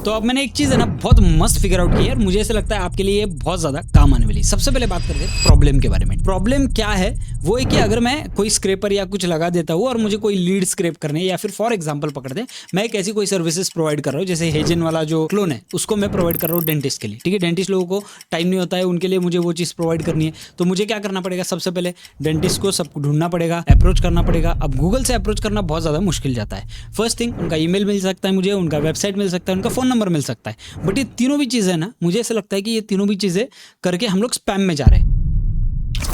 तो अब मैंने एक चीज है ना बहुत मस्त फिगर आउट की है और मुझे ऐसा लगता है आपके लिए ये बहुत ज्यादा काम आने वाली है। सबसे पहले बात करते हैं प्रॉब्लम के बारे में। प्रॉब्लम क्या है? वो है कि अगर मैं कोई स्क्रैपर या कुछ लगा देता हूँ और मुझे कोई लीड स्क्रैप करने, या फिर फॉर एग्जांपल पकड़ दे मैं एक ऐसी कोई सर्विसेज प्रोवाइड कर रहा हूँ, जैसे हेजन वाला जो क्लोन है उसको मैं प्रोवाइड कर रहा हूँ डेंटिस्ट के लिए। ठीक है, डेंटिस्ट लोगों को टाइम नहीं होता है, उनके लिए मुझे वो चीज़ प्रोवाइड करनी है। तो मुझे क्या करना पड़ेगा? सबसे पहले डेंटिस्ट को सब ढूंढना पड़ेगा, अप्रोच करना पड़ेगा। अब गूगल से अप्रोच करना बहुत ज़्यादा मुश्किल जाता है। फर्स्ट थिंग, उनका ईमेल मिल सकता है मुझे, उनका वेबसाइट मिल सकता है, उनका फ़ोन नंबर मिल सकता है, बट ये तीनों भी चीज़ें ना, मुझे ऐसा लगता है कि ये तीनों भी चीज़ें करके हम लोग स्पैम में जा रहे हैं।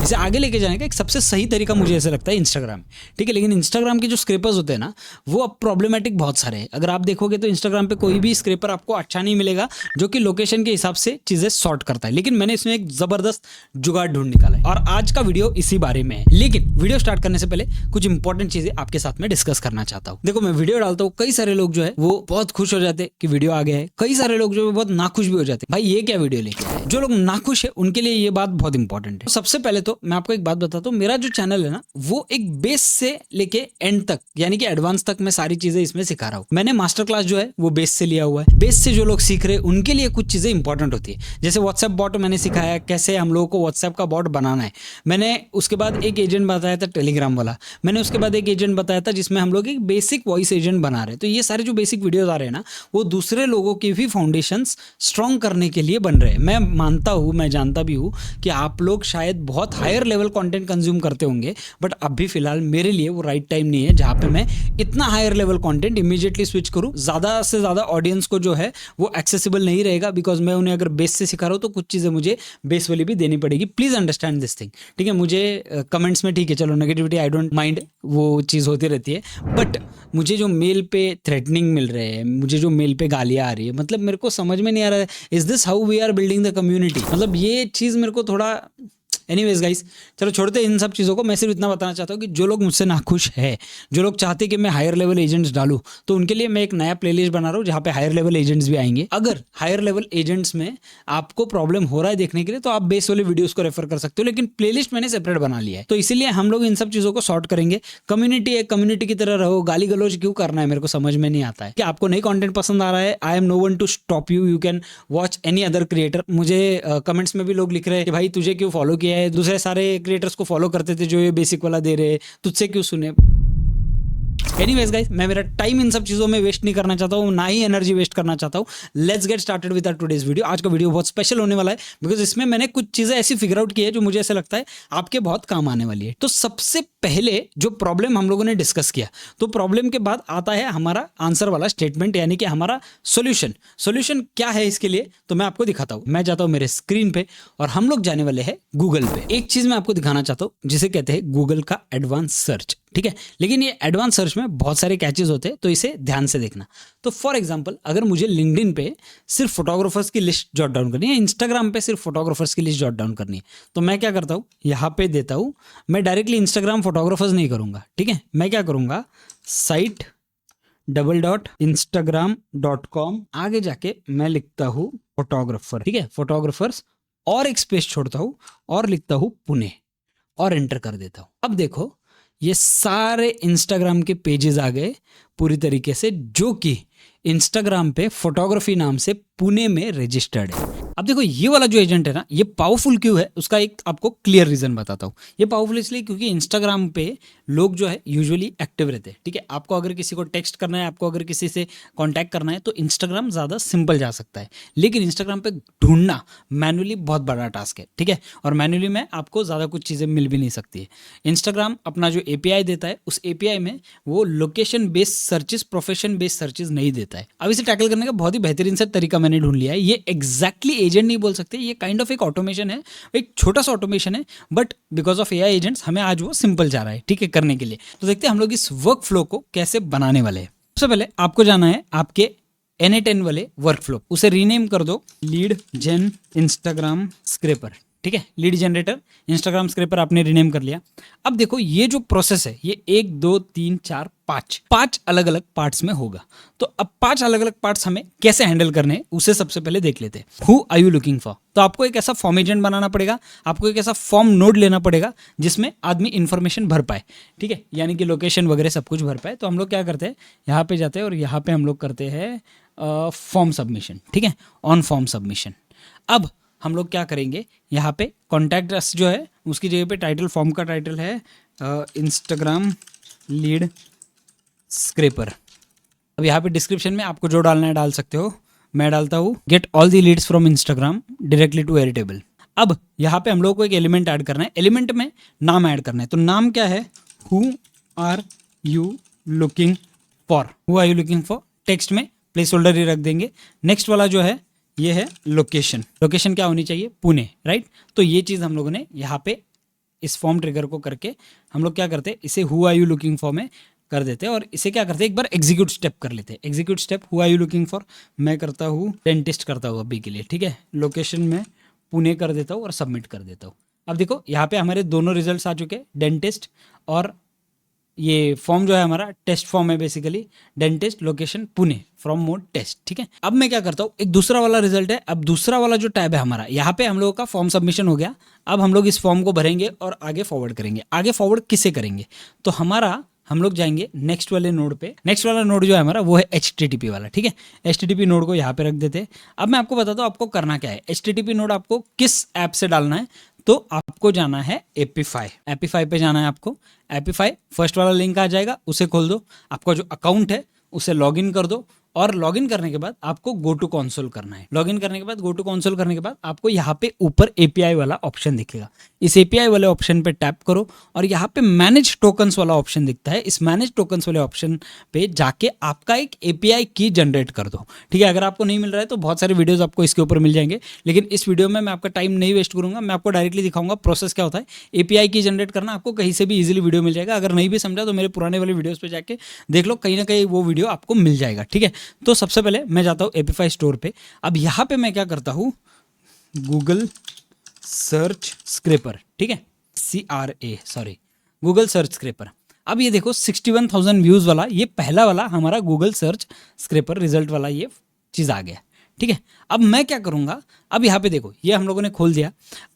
इसे आगे लेके जाने का एक सबसे सही तरीका मुझे ऐसा लगता है इंस्टाग्राम। ठीक है, लेकिन इंस्टाग्राम के जो स्क्रैपर्स होते हैं ना, वो अब प्रॉब्लमेटिक बहुत सारे हैं। अगर आप देखोगे तो इंस्टाग्राम पे कोई भी स्क्रैपर आपको अच्छा नहीं मिलेगा जो कि लोकेशन के हिसाब से चीज़ें सॉर्ट करता है। लेकिन मैंने इसमें एक ज़बरदस्त जुगाड़ ढूंढ निकाला है और आज का वीडियो इसी बारे में है। लेकिन वीडियो स्टार्ट करने से पहले कुछ इंपॉर्टेंट चीज़ें आपके साथ में डिस्कस करना चाहता हूँ। देखो, मैं वीडियो डालता हूँ, कई सारे लोग जो है वो बहुत खुश हो जाते हैं कि वीडियो आ गया है। कई सारे लोग जो है बहुत नाखुश भी हो जाते हैं, भाई ये क्या वीडियो लेके आए। जो लोग नाखुश है उनके लिए ये बात बहुत इंपॉर्टेंट है। सबसे पहले तो मैं आपको एक बात बताता हूं, मेरा जो चैनल है ना वो एक बेस से लेके एंड तक यानी कि एडवांस तक मैं सारी चीजें इसमें सिखा रहा हूं। मैंने मास्टर क्लास जो है वो बेस से लिया हुआ है। बेस से जो लोग सीख रहे हैं उनके लिए कुछ चीजें इंपॉर्टेंट होती है, जैसे व्हाट्सएप बॉट मैंने सिखाया कैसे हम लोगों को व्हाट्सएप का बॉट बनाना है। मैंने उसके बाद एक एजेंट बताया था टेलीग्राम वाला। मैंने उसके बाद एक एजेंट बताया था जिसमें हम लोग एक बेसिक वॉइस एजेंट बना रहे हैं। तो ये सारे जो बेसिक वीडियोज आ रहे हैं ना, वो दूसरे लोगों की भी फाउंडेशंस स्ट्रॉन्ग करने के लिए बन रहे हैं। मैं मानता हूँ, मैं जानता भी हूँ कि आप लोग शायद बहुत हायर लेवल कंटेंट कंज्यूम करते होंगे, बट अभी फिलहाल मेरे लिए वो राइट टाइम नहीं है जहाँ पे मैं इतना higher level content immediately switch करूँ। ज़्यादा से ज़्यादा ऑडियंस को जो है वो एक्सेसिबल नहीं रहेगा, बिकॉज मैं उन्हें अगर बेस से सिखा रहा हूँ तो कुछ चीज़ें मुझे बेस वाली भी देनी पड़ेगी। Please understand this thing. ठीक है, मुझे कमेंट्स में ठीक है, चलो नेगेटिविटी आई डोंट माइंड, वो चीज़ होती रहती है, बट मुझे जो मेल पे थ्रेटनिंग मिल रहे हैं, मुझे जो मेल पे गालियाँ आ रही है, मतलब मेरे को समझ में नहीं आ रहा है, is this how we are building the community? मतलब ये चीज़ मेरे को थोड़ा एनीवेज गाइस, चलो छोड़ते इन सब चीज़ों को। मैं सिर्फ इतना बताना चाहता हूँ कि जो लोग मुझसे नाखुश है, जो लोग चाहते हैं कि मैं हायर लेवल एजेंट्स डालूं, तो उनके लिए मैं एक नया प्लेलिस्ट बना रहा हूँ जहाँ पे हायर लेवल एजेंट्स भी आएंगे। अगर हायर लेवल एजेंट्स में आपको प्रॉब्लम हो रहा है देखने के लिए, तो आप बेस वाले वीडियोस को रेफर कर सकते हो, लेकिन प्लेलिस्ट मैंने सेपरेट बना लिया है। तो इसीलिए हम लोग इन सब चीज़ों को सॉर्ट करेंगे। कम्युनिटी है, कम्युनिटी की तरह रहो। गाली गलौज क्यों करना है मेरे को समझ में नहीं आता है। कि आपको नई कंटेंट पसंद आ रहा है, I am no one to stop you, you can watch any other creator. मुझे कमेंट्स में भी लोग लिख रहे हैं कि भाई तुझे क्यों फॉलो किया है, दूसरे सारे क्रिएटर्स को फॉलो करते थे जो ये बेसिक वाला दे रहे, तुझसे क्यों सुने। एनीवेज गाइस, मैं मेरा टाइम इन सब चीज़ों में वेस्ट नहीं करना चाहता हूँ, ना ही एनर्जी वेस्ट करना चाहता हूँ। Let's get started with our today's video. आज का वीडियो बहुत स्पेशल होने वाला है, बिकॉज इसमें मैंने कुछ चीज़ें ऐसी फिगर आउट की है जो मुझे ऐसा लगता है आपके बहुत काम आने वाली है। तो सबसे पहले जो प्रॉब्लम हम लोगों ने डिस्कस किया, तो प्रॉब्लम के बाद आता है हमारा आंसर वाला स्टेटमेंट, यानी कि हमारा सोल्यूशन। सोल्यूशन क्या है इसके लिए, तो मैं आपको दिखाता हूँ। मैं जाता हूँ मेरे स्क्रीन पे और हम लोग जाने वाले हैं गूगल पे। एक चीज़ मैं आपको दिखाना चाहता हूँ जिसे कहते हैं गूगल का एडवांस सर्च। ठीक है, लेकिन ये एडवांस सर्च में बहुत सारे कैचेस होते हैं, तो इसे ध्यान से देखना। तो फॉर एग्जांपल, अगर मुझे लिंक्डइन पे सिर्फ फोटोग्राफर्स की लिस्ट जॉट डाउन करनी है, इंस्टाग्राम पे सिर्फ फोटोग्राफर्स की लिस्ट जॉट डाउन करनी है, तो मैं क्या करता हूँ, यहाँ पे देता हूँ। मैं डायरेक्टली इंस्टाग्राम फोटोग्राफर्स नहीं करूँगा। ठीक है, मैं क्या करूँगा, site:/instagram.com, आगे जाके मैं लिखता हूँ फोटोग्राफर। ठीक है, फोटोग्राफर्स, और एक स्पेस छोड़ता हूँ और लिखता हूँ पुणे, और एंटर कर देता हूँ। अब देखो, ये सारे इंस्टाग्राम के पेजेस आ गए पूरी तरीके से, जो कि इंस्टाग्राम पे फोटोग्राफी नाम से पुणे में रजिस्टर्ड है। अब देखो, ये वाला जो एजेंट है ना, ये पावरफुल क्यों है, उसका एक आपको क्लियर रीजन बताता हूँ। ये पावरफुल इसलिए क्योंकि इंस्टाग्राम पे लोग जो है यूजुअली एक्टिव रहते हैं। ठीक है, आपको अगर किसी को टेक्स्ट करना है, आपको अगर किसी से कांटेक्ट करना है, तो इंस्टाग्राम ज़्यादा सिंपल जा सकता है। लेकिन इंस्टाग्राम पे ढूंढना मैनुअली बहुत बड़ा टास्क है। ठीक है, और मैनुअली में आपको ज़्यादा कुछ चीज़ें मिल भी नहीं सकती है। इंस्टाग्राम अपना जो API देता है, उस API में वो location based searches, profession based searches नहीं देता है। अब इसे टैकल करने का बहुत ही बेहतरीन सा तरीका मैंने ढूंढ लिया है। ये एग्जैक्टली एजेंट नहीं बोल सकते, ये काइंड ऑफ एक ऑटोमेशन है, एक छोटा सा ऑटोमेशन है, but because of AI agents हमें आज वो सिंपल जा रहा है। ठीक है, करने के लिए। तो देखते हैं हम लोग इस वर्क फ्लो को कैसे बनाने वाले हैं। सबसे पहले आपको जाना है आपके NA10 वाले वर्क फ्लो, उसे रीनेम कर दो लीड जेन इंस्टाग्राम स्क्रैपर। ठीक है, लीड जनरेटर इंस्टाग्राम स्क्रैपर आपने रीनेम कर लिया। अब देखो, ये जो प्रोसेस है, ये 1 2 3 4 5 अलग अलग पार्ट्स में होगा। तो अब 5 अलग अलग पार्ट्स हमें कैसे हैंडल करने हैं, उसे सबसे पहले देख लेते हैं। Who are you looking for? तो आपको एक ऐसा फॉर्म एजेंट बनाना पड़ेगा, आपको एक ऐसा फॉर्म नोड लेना पड़ेगा जिसमें आदमी इंफॉर्मेशन भर पाए। ठीक है, यानी कि लोकेशन वगैरह सब कुछ भर पाए। तो हम लोग क्या करते हैं, यहाँ पे जाते हैं और यहाँ पे हम लोग करते हैं फॉर्म सबमिशन, ठीक है, ऑन फॉर्म सबमिशन। अब हम लोग क्या करेंगे, यहाँ पे कॉन्टैक्ट अस जो है उसकी जगह पे टाइटल, फॉर्म का टाइटल है इंस्टाग्राम लीड स्क्रैपर। अब यहाँ पे डिस्क्रिप्शन में आपको जो डालना है डाल सकते हो, मैं डालता हूँ get all the leads from Instagram directly to Airtable. अब यहाँ पे हम लोग को एक एलिमेंट ऐड करना है, एलिमेंट में नाम ऐड करना है। तो नाम क्या है, who are you looking for, who are you looking for, text में प्लेस होल्डर ही रख देंगे। नेक्स्ट वाला जो है ये है लोकेशन, लोकेशन क्या होनी चाहिए, पुणे, राइट। तो ये चीज़ हम लोगों ने यहाँ पे इस फॉर्म ट्रिगर को करके हम लोग क्या करते हैं, इसे who are you looking for में कर देते हैं और इसे क्या करते हैं, एक बार एग्जीक्यूट स्टेप कर लेते हैं। Execute step, who are you looking for, मैं करता हूँ डेंटिस्ट करता हूँ अभी के लिए, ठीक है। लोकेशन में पुणे कर देता हूँ और सबमिट कर देता हूँ। अब देखो यहाँ पे हमारे दोनों रिजल्ट्स आ चुके हैं, डेंटिस्ट और ये फॉर्म जो है हमारा टेस्ट फॉर्म है basically, dentist location Pune from mode test, ठीक है। अब मैं क्या करता हूँ, एक दूसरा वाला रिजल्ट है। अब दूसरा वाला जो टैब है हमारा, यहाँ पे हम लोगों का फॉर्म सबमिशन हो गया। अब हम लोग इस फॉर्म को भरेंगे और आगे फॉरवर्ड करेंगे। आगे फॉरवर्ड किसे करेंगे, तो हमारा हम लोग जाएंगे नेक्स्ट वाले नोड पे। नेक्स्ट वाला नोड जो है हमारा वो है HTTP वाला, ठीक है। HTTP नोड को यहाँ पे रख देते हैं। अब मैं आपको बताता हूँ आपको करना क्या है। HTTP नोड आपको किस ऐप से डालना है, तो आपको जाना है एपीफाई पे जाना है आपको। एपीफाई फर्स्ट वाला लिंक आ जाएगा, उसे खोल दो। आपका जो अकाउंट है उसे लॉगिन कर दो और लॉगिन करने के बाद आपको गो टू कंसोल करना है। लॉगिन करने के बाद, गो टू कंसोल करने के बाद आपको यहाँ पे ऊपर API वाला ऑप्शन दिखेगा। इस API वाले ऑप्शन पे टैप करो और यहाँ पे मैनेज टोकन्स वाला ऑप्शन दिखता है। इस मैनेज टोकन्स वाले ऑप्शन पे जाके आपका एक API की जनरेट कर दो, ठीक है। अगर आपको नहीं मिल रहा है तो बहुत सारे वीडियोस आपको इसके ऊपर मिल जाएंगे, लेकिन इस वीडियो में मैं आपका टाइम नहीं वेस्ट करूंगा। मैं आपको डायरेक्टली दिखाऊंगा प्रोसेस क्या होता है। API की जनरेट करना आपको कहीं से भी इजीली वीडियो मिल जाएगा। अगर नहीं भी समझा तो मेरे पुराने वाले वीडियोस पे जाके देख लो, कहीं ना कहीं वो वीडियो आपको मिल जाएगा, ठीक है। तो सबसे पहले मैं जाता हूँ एपीफाई स्टोर पे। अब यहाँ पे मैं क्या करता हूँ, गूगल सर्च स्क्रैपर, ठीक है, गूगल सर्च स्क्रैपर। अब ये देखो 61,000 व्यूज वाला ये पहला वाला हमारा गूगल सर्च स्क्रैपर रिजल्ट वाला ये चीज़ आ गया, ठीक है। अब मैं क्या करूँगा, अब यहाँ पे देखो ये हम लोगों ने खोल दिया।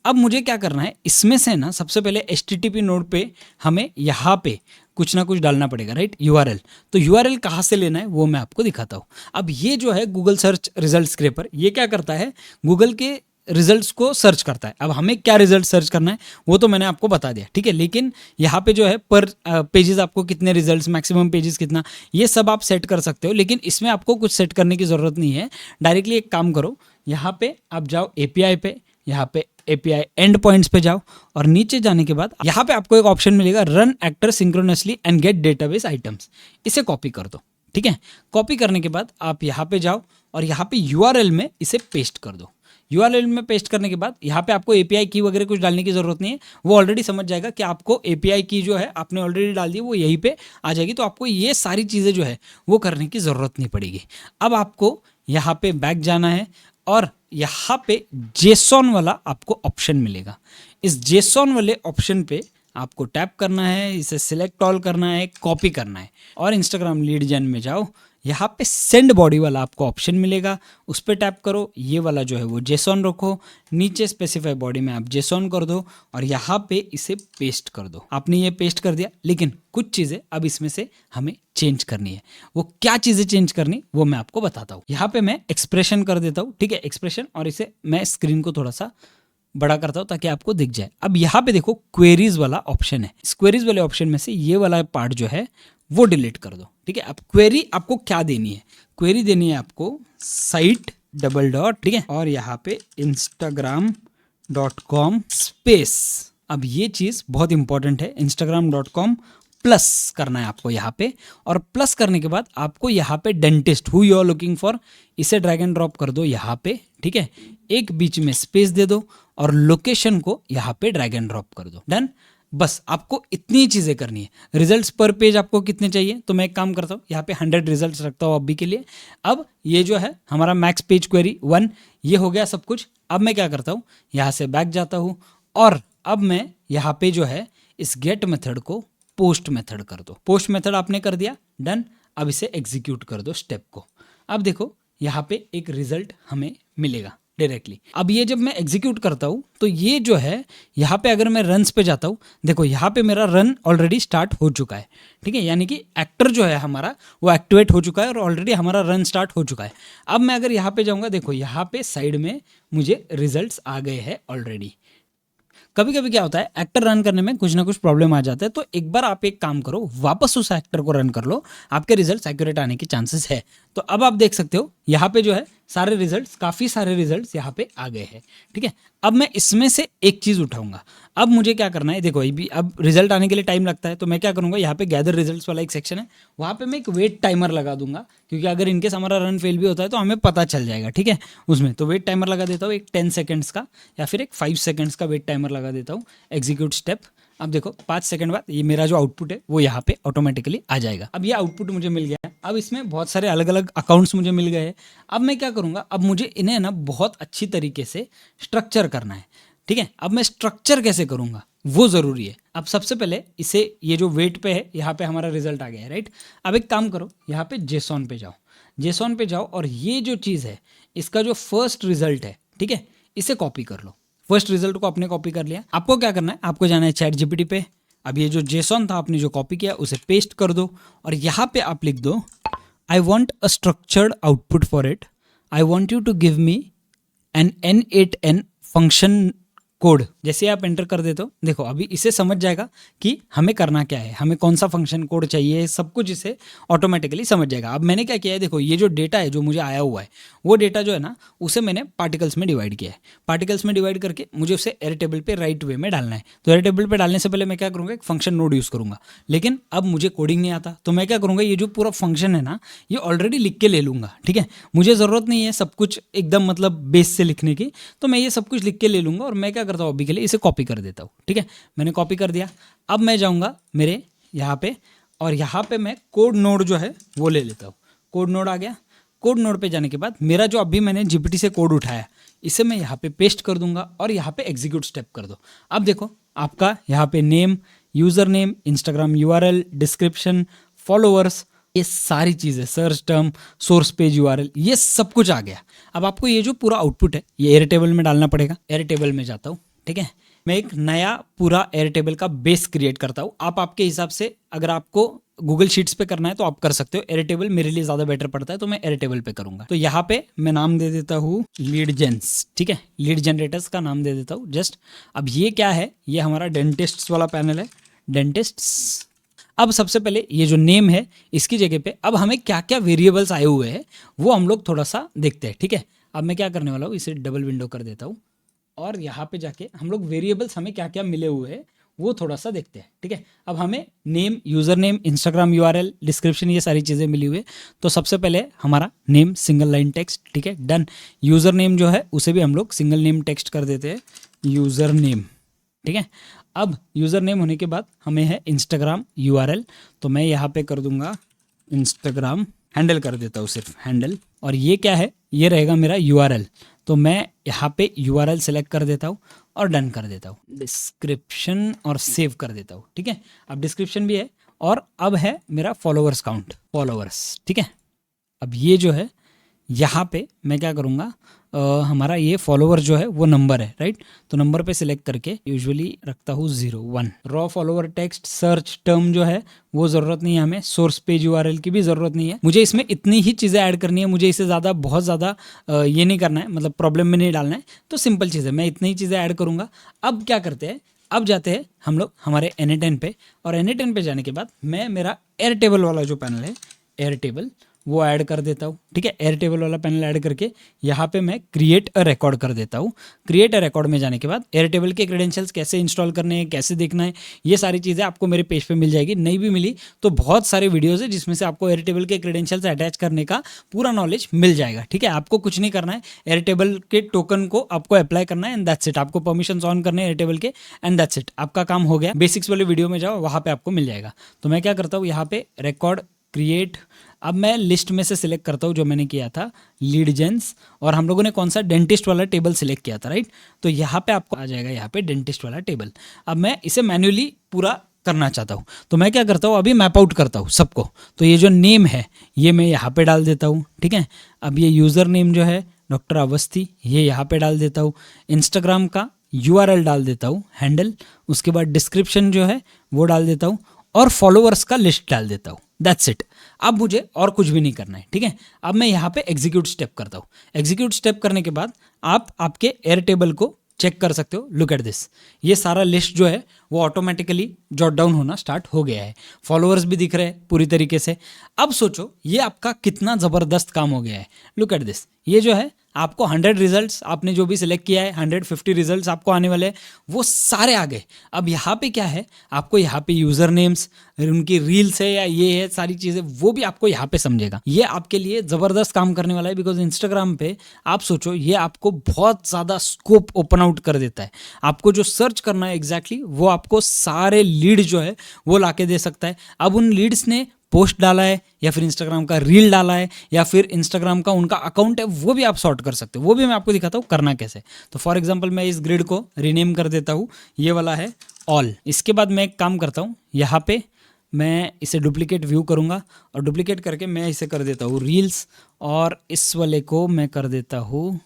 अब मुझे क्या करना है, इसमें से ना सबसे पहले HTTP नोड पे हमें यहाँ पे कुछ ना कुछ डालना पड़ेगा, राइट, URL। तो URL कहाँ से लेना है वो मैं आपको दिखाता हूँ। अब ये जो है गूगल सर्च रिजल्ट स्क्रैपर, ये क्या करता है, गूगल के रिजल्ट्स को सर्च करता है। अब हमें क्या रिजल्ट सर्च करना है वो तो मैंने आपको बता दिया, ठीक है। लेकिन यहाँ पे जो है पर पेजेस आपको कितने रिजल्ट्स, मैक्सिमम पेजेस कितना, ये सब आप सेट कर सकते हो। लेकिन इसमें आपको कुछ सेट करने की ज़रूरत नहीं है। डायरेक्टली एक काम करो, यहाँ पे आप जाओ API पे, यहाँ पे API एंड पॉइंट्स पे जाओ और नीचे जाने के बाद यहाँ पे आपको एक ऑप्शन मिलेगा run actor synchronously and get database items. इसे कॉपी कर दो, ठीक है। कॉपी करने के बाद आप यहाँ पे जाओ और यहाँ पे URL में इसे पेस्ट कर दो। URL में पेस्ट करने के बाद यहाँ पे आपको API की वगैरह कुछ डालने की ज़रूरत नहीं है, वो ऑलरेडी समझ जाएगा कि आपको API की जो है आपने ऑलरेडी डाल दी, वो यहीं पे आ जाएगी। तो आपको ये सारी चीज़ें जो है वो करने की ज़रूरत नहीं पड़ेगी। अब आपको यहाँ पे बैक जाना है और यहाँ पे JSON वाला आपको ऑप्शन मिलेगा। इस JSON वाले ऑप्शन पे आपको टैप करना है, इसे सिलेक्ट ऑल करना है, कॉपी करना है और इंस्टाग्राम लीड जेन में जाओ। यहाँ पे सेंड बॉडी वाला आपको ऑप्शन मिलेगा, उस पर टैप करो। ये वाला जो है वो JSON रखो, नीचे स्पेसिफाई बॉडी में आप JSON कर दो और यहाँ पे इसे पेस्ट कर दो। आपने ये पेस्ट कर दिया, लेकिन कुछ चीज़ें अब इसमें से हमें चेंज करनी है। वो क्या चीज़ें चेंज करनी वो मैं आपको बताता हूँ। यहाँ पे मैं एक्सप्रेशन कर देता हूँ, ठीक है, एक्सप्रेशन, और इसे मैं स्क्रीन को थोड़ा सा बड़ा करता हूँ ताकि आपको दिख जाए। अब यहाँ पे देखो क्वेरीज वाला ऑप्शन है। इस क्वेरीज वाले ऑप्शन में से ये वाला पार्ट जो है वो डिलीट कर दो, ठीक है। अब क्वेरी आपको क्या देनी है, क्वेरी देनी है आपको साइट डबल डॉट, ठीक है, और यहाँ पे instagram.com स्पेस। अब ये चीज़ बहुत इंपॉर्टेंट है, instagram.com प्लस करना है आपको यहाँ पे, और प्लस करने के बाद आपको यहाँ पे dentist who you are looking for इसे ड्रैग एंड ड्रॉप कर दो यहाँ पे, ठीक है। एक बीच में स्पेस दे दो और लोकेशन को यहाँ पे ड्रैग एंड ड्रॉप कर दो, डन। बस आपको इतनी चीज़ें करनी है। रिजल्ट्स पर पेज आपको कितने चाहिए, तो मैं एक काम करता हूँ यहाँ पे 100 रिजल्ट्स रखता हूँ अभी के लिए। अब ये जो है हमारा मैक्स पेज क्वेरी 1 ये हो गया सब कुछ। अब मैं क्या करता हूँ, यहाँ से बैक जाता हूँ और अब मैं यहाँ पे जो है इस गेट मेथड को पोस्ट मेथड कर दो। पोस्ट मेथड आपने कर दिया, डन। अब इसे एग्जीक्यूट कर दो स्टेप को। अब देखो यहाँ पे एक रिजल्ट हमें मिलेगा, डायरेक्टली। अब ये जब मैं एग्जीक्यूट करता हूँ तो ये जो है यहाँ पे अगर मैं रन्स पे जाता हूँ, देखो यहाँ पे मेरा रन ऑलरेडी स्टार्ट हो चुका है, ठीक है, यानी कि एक्टर जो है हमारा वो एक्टिवेट हो चुका है और ऑलरेडी हमारा रन स्टार्ट हो चुका है। अब मैं अगर यहाँ पे जाऊँगा, देखो यहाँ पे साइड में मुझे रिजल्ट्स आ गए हैं ऑलरेडी। कभी कभी क्या होता है, एक्टर रन करने में कुछ ना कुछ प्रॉब्लम आ जाता है, तो एक बार आप एक काम करो, वापस उस एक्टर को रन कर लो, आपके रिजल्ट्स एक्यूरेट आने के चांसेस है। तो अब आप देख सकते हो यहाँ पे जो है सारे रिजल्ट्स, काफ़ी सारे रिजल्ट्स यहाँ पे आ गए हैं, ठीक है। अब मैं इसमें से एक चीज़ उठाऊंगा। अब मुझे क्या करना है, देखो अभी अब रिजल्ट आने के लिए टाइम लगता है, तो मैं क्या करूँगा, यहाँ पे गैदर रिजल्ट्स वाला एक सेक्शन है, वहाँ पे मैं एक वेट टाइमर लगा दूंगा, क्योंकि अगर इनकेस हमारा रन फेल भी होता है तो हमें पता चल जाएगा, ठीक है, उसमें। तो वेट टाइमर लगा देता हूँ एक 10 सेकेंड्स का या फिर एक 5 सेकेंड्स का वेट टाइमर लगा देता हूँ। Execute step. अब देखो 5 सेकंड बाद ये मेरा जो आउटपुट है वो यहाँ पे ऑटोमेटिकली आ जाएगा। अब ये आउटपुट मुझे मिल गया है। अब इसमें बहुत सारे अलग अलग अकाउंट्स मुझे मिल गए हैं। अब मैं क्या करूँगा, अब मुझे इन्हें ना बहुत अच्छी तरीके से स्ट्रक्चर करना है, ठीक है। अब मैं स्ट्रक्चर कैसे करूँगा वो ज़रूरी है। अब सबसे पहले इसे, ये जो वेट पे है यहाँ पे हमारा रिजल्ट आ गया है, राइट। अब एक काम करो, यहाँ पे जेसॉन पे जाओ, जेसॉन पे जाओ और ये जो चीज़ है इसका जो फर्स्ट रिजल्ट है, ठीक है, इसे कॉपी कर लो। फर्स्ट रिजल्ट को आपने कॉपी कर लिया। आपको क्या करना है, आपको जाना है चैट जीपीटी पे। अब ये जो जेसॉन था आपने जो कॉपी किया उसे पेस्ट कर दो और यहाँ पे आप लिख दो, I want a structured output for it, I want you to give me an N8N function code. जैसे आप एंटर कर देते हो, देखो अभी इसे समझ जाएगा कि हमें करना क्या है, हमें कौन सा फंक्शन कोड चाहिए, सब कुछ इसे ऑटोमेटिकली समझ जाएगा। अब मैंने क्या किया है, देखो ये जो डेटा है जो मुझे आया हुआ है वो डेटा जो है ना उसे मैंने पार्टिकल्स में डिवाइड किया है। पार्टिकल्स में डिवाइड करके मुझे उसे एयर टेबल पे राइट वे में डालना है। तो एयर टेबल पे डालने से पहले मैं क्या करूँगा, एक फंक्शन नोड यूज़ करूँगा। लेकिन अब मुझे कोडिंग नहीं आता, तो मैं क्या करूँगा, ये जो पूरा फंक्शन है ना ये ऑलरेडी लिख के ले लूँगा, ठीक है। मुझे ज़रूरत नहीं है सब कुछ एकदम मतलब बेस से लिखने की, तो मैं ये सब कुछ लिख के ले लूँगा और मैं क्या करता हूँ अभी के लिए इसे कॉपी कर देता हूँ, ठीक है। मैंने कॉपी कर दिया। अब मैं जाऊँगा मेरे यहाँ पे और यहाँ पे मैं कोड नोड जो है वो ले लेता हूँ। कोड नोड आ गया। कोड नोड पे जाने के बाद मेरा जो अभी मैंने जीपीटी से कोड उठाया इसे मैं यहाँ पे पेस्ट कर दूंगा और यहाँ पे एग्जीक्यूट स्टेप कर दो। अब देखो आपका यहाँ पे name, user name, Instagram URL, description, followers, ये सारी चीज़ें, search term, source page URL, ये सब कुछ आ गया। अब आपको ये जो पूरा आउटपुट है ये एयर टेबल में डालना पड़ेगा। एयर टेबल में जाता हूँ, ठीक है। मैं एक नया पूरा एयर टेबल का बेस क्रिएट करता हूँ। आप आपके हिसाब से, अगर आपको गूगल शीट्स पे करना है तो आप कर सकते हो। एयर टेबल मेरे लिए ज़्यादा बेटर पड़ता है तो मैं एयर टेबल पे करूँगा। तो यहाँ पे मैं नाम दे देता हूँ लीड जेन्स, ठीक है, लीड जनरेटर्स का नाम दे देता हूँ जस्ट। अब ये क्या है, ये हमारा डेंटिस्ट्स वाला पैनल है, डेंटिस्ट्स। अब सबसे पहले ये जो नेम है इसकी जगह पे अब हमें क्या क्या वेरिएबल्स आए हुए हैं वो हम लोग थोड़ा सा देखते हैं, ठीक है। अब मैं क्या करने वाला हूँ, इसे डबल विंडो कर देता हूँ और यहाँ पे जाके हम लोग वेरिएबल्स हमें क्या क्या मिले हुए हैं वो थोड़ा सा देखते हैं, ठीक है। अब हमें name, user name, Instagram URL, description, ये सारी चीज़ें मिली हुई है। तो सबसे पहले हमारा नेम सिंगल लाइन टेक्स्ट, ठीक है, डन। यूज़र नेम जो है उसे भी हम लोग सिंगल नेम टेक्स्ट कर देते हैं, यूज़र नेम, ठीक है। अब यूज़र नेम होने के बाद हमें है इंस्टाग्राम URL, तो मैं यहाँ पे कर दूंगा इंस्टाग्राम, हैंडल कर देता हूँ सिर्फ हैंडल। और ये क्या है, ये रहेगा मेरा URL, तो मैं यहाँ पे URL सेलेक्ट कर देता हूँ और डन कर देता हूँ। डिस्क्रिप्शन और सेव कर देता हूँ, ठीक है। अब डिस्क्रिप्शन भी है और अब है मेरा फॉलोअर्स काउंट, फॉलोअर्स, ठीक है। अब ये जो है यहाँ पे मैं क्या करूँगा, हमारा ये फॉलोवर जो है वो नंबर है, राइट। तो नंबर पे सिलेक्ट करके यूजुअली रखता हूँ 0 1। Raw follower text, search term जो है वो ज़रूरत नहीं है हमें, सोर्स पेज URL की भी ज़रूरत नहीं है। मुझे इसमें इतनी ही चीज़ें ऐड करनी है, मुझे इसे ज़्यादा, बहुत ज़्यादा ये नहीं करना है, मतलब प्रॉब्लम में नहीं डालना है। तो सिंपल चीज़ है, मैं इतनी ही चीज़ें ऐड करूँगा। अब क्या करते हैं, अब जाते हैं हम लोग हमारे N8N पे, और N8N पे जाने के बाद मैं मेरा एयर टेबल वाला जो पैनल है, एयर टेबल, वो ऐड कर देता हूँ, ठीक है। एयर टेबल वाला पैनल ऐड करके यहाँ पे मैं क्रिएट अ रिकॉर्ड कर देता हूँ। क्रिएट अ रिकॉर्ड में जाने के बाद एयर टेबल के क्रेडेंशियल्स कैसे इंस्टॉल करने हैं, कैसे देखना है, ये सारी चीज़ें आपको मेरे पेज पे मिल जाएगी। नहीं भी मिली तो बहुत सारे वीडियोज़ है जिसमें से आपको एयर टेबल के क्रेडेंशियल्स अटैच करने का पूरा नॉलेज मिल जाएगा, ठीक है। आपको कुछ नहीं करना है, एयर टेबल के टोकन को आपको अप्लाई करना है एंड दैट्स इट। आपको परमिशन ऑन करने हैं एयर टेबल के एंड दैट्स इट, आपका काम हो गया। बेसिक्स वाले वीडियो में जाओ, वहाँ पे आपको मिल जाएगा। तो मैं क्या करता हूँ, यहाँ पे रिकॉर्ड क्रिएट, अब मैं लिस्ट में से सिलेक्ट करता हूँ जो मैंने किया था लीड जेन्स, और हम लोगों ने कौन सा डेंटिस्ट वाला टेबल सिलेक्ट किया था, राइट। तो यहाँ पे आपको आ जाएगा यहाँ पे डेंटिस्ट वाला टेबल। अब मैं इसे मैन्युअली पूरा करना चाहता हूँ, तो मैं क्या करता हूँ, अभी मैप आउट करता हूँ सबको। तो ये जो नेम है ये मैं यहाँ पे डाल देता हूँ, ठीक है। अब ये यूज़र नेम जो है डॉक्टर अवस्थी, ये यहाँ पे डाल देता हूँ। इंस्टाग्राम का URL डाल देता हूँ, हैंडल, उसके बाद डिस्क्रिप्शन जो है वो डाल देता हूँ और फॉलोअर्स का लिस्ट डाल देता हूँ। That's it. अब मुझे और कुछ भी नहीं करना है, ठीक है। अब मैं यहाँ पे एग्जीक्यूट स्टेप करता हूँ। एग्जीक्यूट स्टेप करने के बाद आप आपके एयरटेबल को चेक कर सकते हो। लुक एट दिस, ये सारा लिस्ट जो है वो ऑटोमेटिकली जॉट डाउन होना स्टार्ट हो गया है। फॉलोअर्स भी दिख रहे हैं पूरी तरीके से। अब सोचो ये आपका कितना ज़बरदस्त काम हो गया है। लुक एट दिस, ये जो है आपको 100 रिजल्ट्स, आपने जो भी सिलेक्ट किया है 150 रिजल्ट्स आपको आने वाले हैं, वो सारे आ गए। अब यहाँ पे क्या है, आपको यहाँ पे यूज़र नेम्स, उनकी रील्स है या ये है सारी चीज़ें, वो भी आपको यहाँ पे समझेगा। ये आपके लिए ज़बरदस्त काम करने वाला है, बिकॉज इंस्टाग्राम पे आप सोचो ये आपको बहुत ज़्यादा स्कोप ओपन आउट कर देता है। आपको जो सर्च करना है एग्जैक्टली वो आपको सारे लीड जो है वो ला के दे सकता है। अब उन लीड्स ने पोस्ट डाला है या फिर इंस्टाग्राम का रील डाला है या फिर इंस्टाग्राम का उनका अकाउंट है, वो भी आप सॉर्ट कर सकते हो। वो भी मैं आपको दिखाता हूँ करना कैसे। तो फॉर एग्जांपल मैं इस ग्रिड को रीनेम कर देता हूँ, ये वाला है ऑल। इसके बाद मैं एक काम करता हूँ, यहाँ पे मैं इसे डुप्लीकेट व्यू करूँगा और डुप्लीकेट करके मैं इसे कर देता हूँ रील्स, और इस वाले को मैं कर देता हूँ,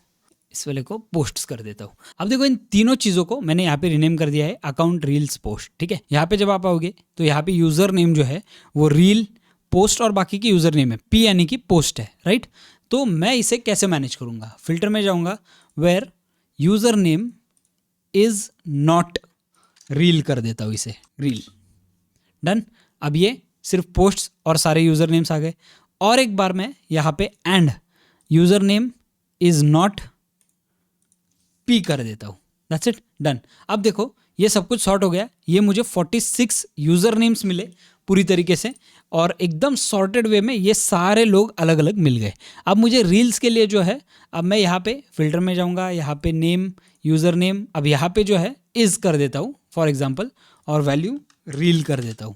इस वाले को पोस्ट्स कर देता हूँ। अब देखो इन तीनों चीज़ों को मैंने यहाँ पे रिनेम कर दिया है अकाउंट, रील्स, पोस्ट, ठीक है। यहाँ पे जब आप आओगे तो यहाँ पे यूज़र नेम जो है वो रील, पोस्ट और बाकी की यूज़र नेम है, P यानी कि पोस्ट है, राइट। तो मैं इसे कैसे मैनेज करूँगा, फिल्टर में जाऊँगा, where user name is not real कर देता हूँ इसे, रील, डन। अब ये सिर्फ पोस्ट्स और सारे यूज़र नेम्स आ गए। और एक बार मैं यहाँ पे end user name is not P कर देता हूँ, दैट्स इट, डन। अब देखो ये सब कुछ सॉर्ट हो गया। ये मुझे 46 यूज़र नेम्स मिले पूरी तरीके से और एकदम सॉर्टेड वे में ये सारे लोग अलग अलग मिल गए। अब मुझे रील्स के लिए जो है, अब मैं यहाँ पे फिल्टर में जाऊँगा, यहाँ पे नेम, यूज़र नेम, अब यहाँ पे जो है इज़ कर देता हूँ फॉर एग्जांपल, और वैल्यू रील कर देता हूँ,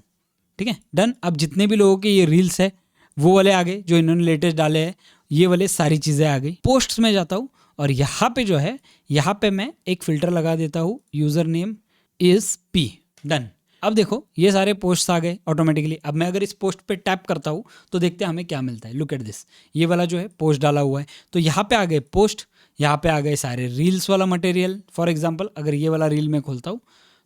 ठीक है, डन। अब जितने भी लोगों के ये रील्स है वो वाले आ गए जो इन्होंने लेटेस्ट डाले हैं, ये वाले सारी चीज़ें आ गई। पोस्ट्स में जाता हूँ और यहाँ पे जो है, यहाँ पे मैं एक फ़िल्टर लगा देता हूँ, user name is P, done. अब देखो ये सारे पोस्ट्स आ गए ऑटोमेटिकली। अब मैं अगर इस पोस्ट पे टैप करता हूँ तो देखते हैं हमें क्या मिलता है। लुक एट दिस, ये वाला जो है पोस्ट डाला हुआ है, तो यहाँ पे आ गए पोस्ट, यहाँ पे आ गए सारे रील्स वाला मटेरियल। फॉर एग्जांपल अगर ये वाला रील मैं खोलता हूँ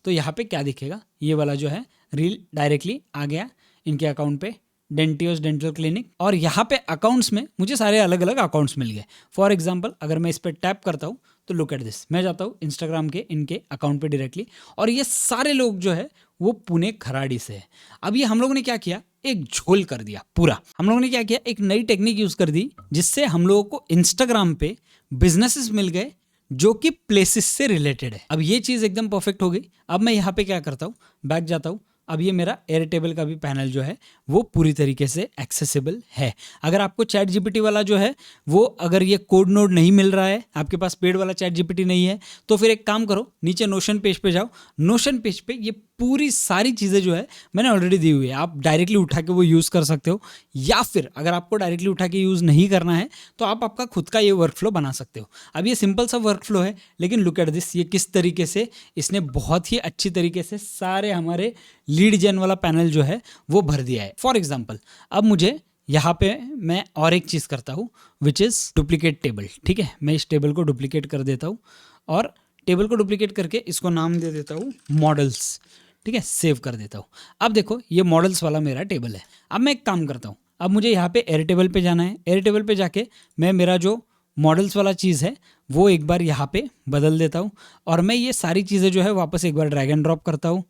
तो यहाँ पे क्या दिखेगा, ये वाला जो है रील डायरेक्टली आ गया इनके अकाउंट पे, डेंटियोस डेंटल क्लिनिक। और यहाँ पे अकाउंट्स में मुझे सारे अलग अलग अकाउंट्स मिल गए। फॉर एग्जांपल अगर मैं इस पर टैप करता हूँ तो लुक एट दिस, मैं जाता हूँ इंस्टाग्राम के इनके अकाउंट पे डायरेक्टली, और ये सारे लोग जो है वो पुणे खराड़ी से है। अब ये हम लोगों ने क्या किया, एक झोल कर दिया पूरा। हम लोगों ने क्या किया, एक नई टेक्निक यूज़ कर दी जिससे हम लोगों को इंस्टाग्राम पे बिजनेसेस मिल गए जो कि प्लेसेस से रिलेटेड है। अब ये चीज़ एकदम परफेक्ट हो गई। अब मैं यहाँ पे क्या करता हूँ, बैक जाता हूँ। अब ये मेरा एयरटेबल का भी पैनल जो है वो पूरी तरीके से एक्सेसिबल है। अगर आपको चैट जीपीटी वाला जो है वो, अगर ये कोड नोड नहीं मिल रहा है, आपके पास पेड वाला चैट जीपीटी नहीं है, तो फिर एक काम करो, नीचे नोशन पेज पे जाओ। नोशन पेज पे ये पूरी सारी चीज़ें जो है मैंने ऑलरेडी दी हुई है, आप डायरेक्टली उठा के वो यूज़ कर सकते हो। या फिर अगर आपको डायरेक्टली उठा के यूज़ नहीं करना है तो आप आपका खुद का ये वर्कफ्लो बना सकते हो। अब ये सिंपल सा वर्कफ्लो है, लेकिन लुक एट दिस, ये किस तरीके से इसने बहुत ही अच्छी तरीके से सारे हमारे लीड जेन वाला पैनल जो है वो भर दिया है। फॉर एग्जाम्पल अब मुझे यहाँ पे मैं और एक चीज़ करता हूँ विच इज़ डुप्लीकेट टेबल, ठीक है। मैं इस टेबल को डुप्लीकेट कर देता हूँ और टेबल को डुप्लीकेट करके इसको नाम दे देता हूँ मॉडल्स, ठीक है, सेव कर देता हूँ। अब देखो ये मॉडल्स वाला मेरा टेबल है। अब मैं एक काम करता हूँ, अब मुझे यहाँ पे एयरटेबल पे जाना है। एयरटेबल पे जाके मैं मेरा जो मॉडल्स वाला चीज़ है वो एक बार यहाँ पे बदल देता हूँ और मैं ये सारी चीज़ें जो है वापस एक बार ड्रैग एंड ड्रॉप करता हूँ।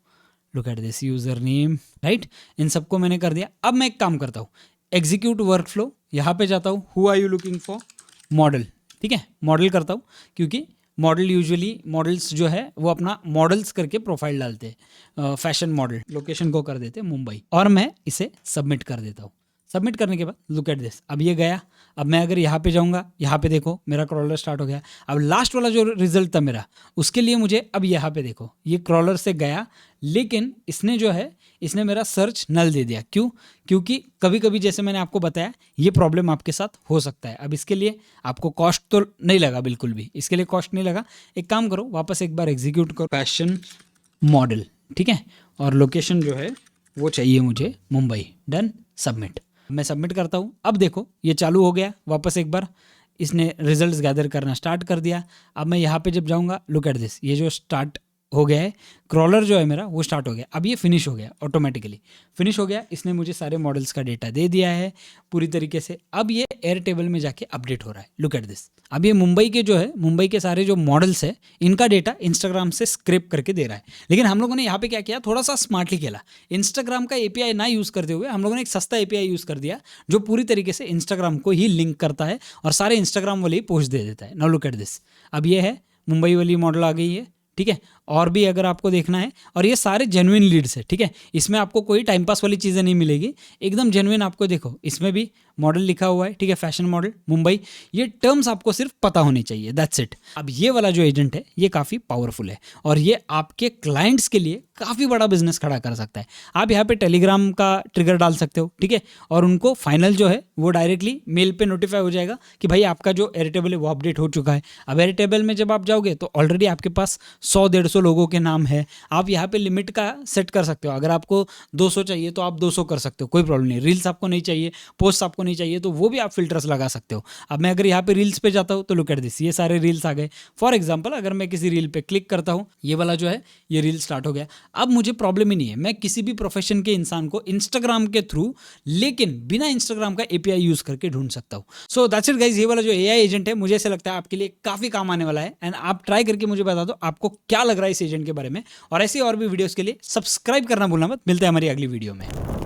Look at this, user name, right, इन सबको मैंने कर दिया। अब मैं एक काम करता हूँ, एग्जीक्यूट वर्कफ्लो, यहाँ पे जाता हूँ, who are you looking for, model, ठीक है, मॉडल करता हूँ, क्योंकि मॉडल यूजुअली मॉडल्स जो है वो अपना मॉडल्स करके प्रोफाइल डालते हैं, फैशन मॉडल, लोकेशन को कर देते हैं मुंबई, और मैं इसे सबमिट कर देता हूँ। सबमिट करने के बाद लुक एट दिस, अब ये गया। अब मैं अगर यहाँ पे जाऊँगा, यहाँ पे देखो मेरा क्रॉलर स्टार्ट हो गया। अब लास्ट वाला जो रिजल्ट था मेरा, उसके लिए मुझे अब यहाँ पे देखो ये क्रॉलर से गया, लेकिन इसने जो है इसने मेरा सर्च नल दे दिया। क्यों? क्योंकि कभी कभी जैसे मैंने आपको बताया ये प्रॉब्लम आपके साथ हो सकता है। अब इसके लिए आपको कॉस्ट तो नहीं लगा, बिल्कुल भी इसके लिए कॉस्ट नहीं लगा। एक काम करो, वापस एक बार एग्जीक्यूट करो, फैशन मॉडल, ठीक है, और लोकेशन जो है वो चाहिए मुझे मुंबई, डन, सबमिट। मैं सबमिट करता हूँ। अब देखो ये चालू हो गया। वापस एक बार इसने रिजल्ट्स गैदर करना स्टार्ट कर दिया। अब मैं यहाँ पे जब जाऊँगा, लुक एट दिस, ये जो स्टार्ट हो गया है, क्रॉलर जो है मेरा वो स्टार्ट हो गया। अब ये फिनिश हो गया, ऑटोमेटिकली फिनिश हो गया। इसने मुझे सारे मॉडल्स का डेटा दे दिया है पूरी तरीके से। अब ये एयर टेबल में जाके अपडेट हो रहा है, लुक एट दिस। अब ये मुंबई के जो है, मुंबई के सारे जो मॉडल्स है इनका डेटा इंस्टाग्राम से स्क्रैप करके दे रहा है। लेकिन हम लोगों ने यहाँ पे क्या किया, थोड़ा सा स्मार्टली खेला। इंस्टाग्राम का एपीआई ना यूज़ करते हुए हम लोगों ने एक सस्ता एपीआई यूज़ कर दिया जो पूरी तरीके से इंस्टाग्राम को ही लिंक करता है और सारे इंस्टाग्राम वाले ही पोस्ट दे देता है। Now look at this. अब ये है मुंबई वाली मॉडल आ गई है, ठीक है। और भी अगर आपको देखना है, और ये सारे जेन्युइन लीड्स है, ठीक है। इसमें आपको कोई टाइम पास वाली चीज़ें नहीं मिलेगी, एकदम जेन्युइन। आपको देखो इसमें भी मॉडल लिखा हुआ है, ठीक है, फैशन मॉडल मुंबई। ये टर्म्स आपको सिर्फ पता होनी चाहिए, दैट्स इट। अब ये वाला जो एजेंट है ये काफ़ी पावरफुल है और ये आपके क्लाइंट्स के लिए काफ़ी बड़ा बिजनेस खड़ा कर सकता है। आप यहाँ पे टेलीग्राम का ट्रिगर डाल सकते हो, ठीक है, और उनको फाइनल जो है वो डायरेक्टली मेल पे नोटिफाई हो जाएगा कि भाई आपका जो एयरटेबल है वो अपडेट हो चुका है। अब एयरटेबल में जब आप जाओगे तो ऑलरेडी आपके पास 100-150 लोगों के नाम है। आप यहाँ पे लिमिट का सेट कर सकते हो, अगर आपको 200 चाहिए तो आप 200 कर सकते हो, कोई प्रॉब्लम नहीं। रील्स आपको नहीं चाहिए, पोस्ट आपको नहीं चाहिए तो वो भी आप फिल्टर्स लगा सकते हो। अब मैं अगर यहाँ पे रील्स पे जाता हूँ तो लुक एट दिस, ये सारे रील्स आ गए। फॉर एग्जाम्पल अगर मैं किसी रील पे क्लिक करता हूँ, ये वाला जो है ये रील स्टार्ट हो गया। अब मुझे प्रॉब्लम ही नहीं है, मैं किसी भी प्रोफेशन के इंसान को इंस्टाग्राम के थ्रू, लेकिन बिना इंस्टाग्राम का एपीआई यूज करके ढूंढ सकता हूँ। सो दैट्स इट गाइस, ये वाला जो एआई एजेंट है मुझे ऐसा लगता है आपके लिए काफी काम आने वाला है। एंड आप ट्राई करके मुझे बता दो आपको क्या लग रहा है इस एजेंट के बारे में। और ऐसी और भी वीडियोस के लिए सब्सक्राइब करना भूलना मत। मिलते हैं हमारी अगली वीडियो में।